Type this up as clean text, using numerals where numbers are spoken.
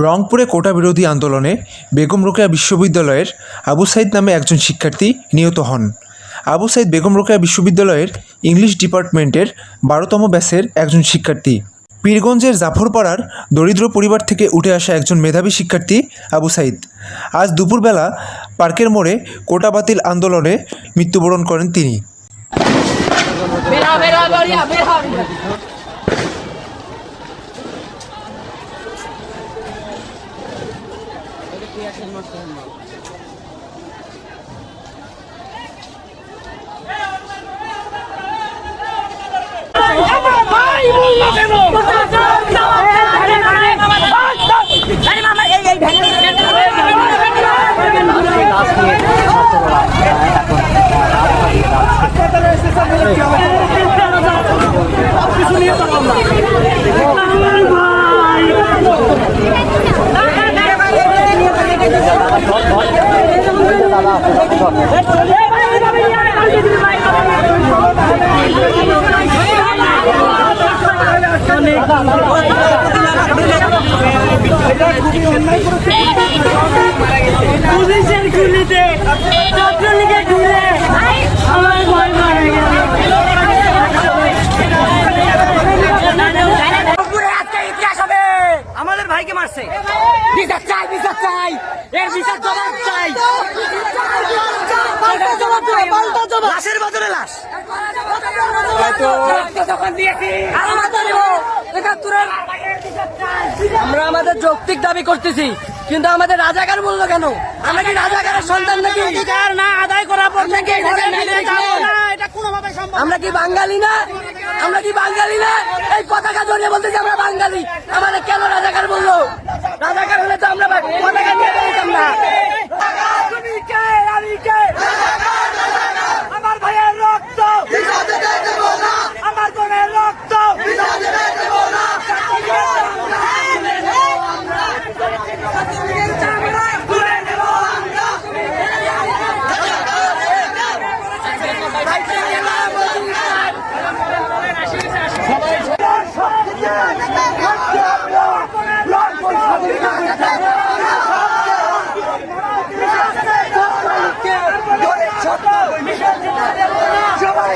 রংপুরে কোটা বিরোধী আন্দোলনে বেগম রোকেয়া বিশ্ববিদ্যালয়ের আবু সাইদ নামে একজন শিক্ষার্থী নিহত হন। আবু সাইদ বেগম রোকেয়া বিশ্ববিদ্যালয়ের ইংলিশ ডিপার্টমেন্টের 12তম ব্যাচের একজন শিক্ষার্থী। পীরগঞ্জের জাফরপাড়ার দরিদ্র পরিবার থেকে উঠে আসা একজন মেধাবী শিক্ষার্থী আবু সাইদ আজ দুপুরবেলা পার্কের মোড়ে কোটা বাতিল আন্দোলনে মৃত্যুবরণ করেন তিনি। পুলিশের গুলিতে ছাত্রলীগের গুলে আমার ভয় মারা গেল। ইতিহাস হবে, আমাদের ভাইকে মারছে। বিচার চাই, বিচার চাই, এর বিচার জবাব চাই। লাশের বদলে লাশ আমরা আমাদের যৌক্তিক দাবি করতেছি, কিন্তু আমাদের রাজাকার বললো কেন? আমরা কি রাজাকারের সন্তান নাকি? না আদায় করার পর থেকে আমরা কি বাঙালি না? আমরা কি বাঙালি না? এই পতাকা জড়িয়ে বলতেছি আমরা বাঙালি। আমাদের কেন রাজাকার বললো? রাজাকার হলে তো আমরা পতাকা নিয়ে বেরোতাম না। আমার ভাইয়ের রক্ত, আমার বোনের রক্ত, সবাই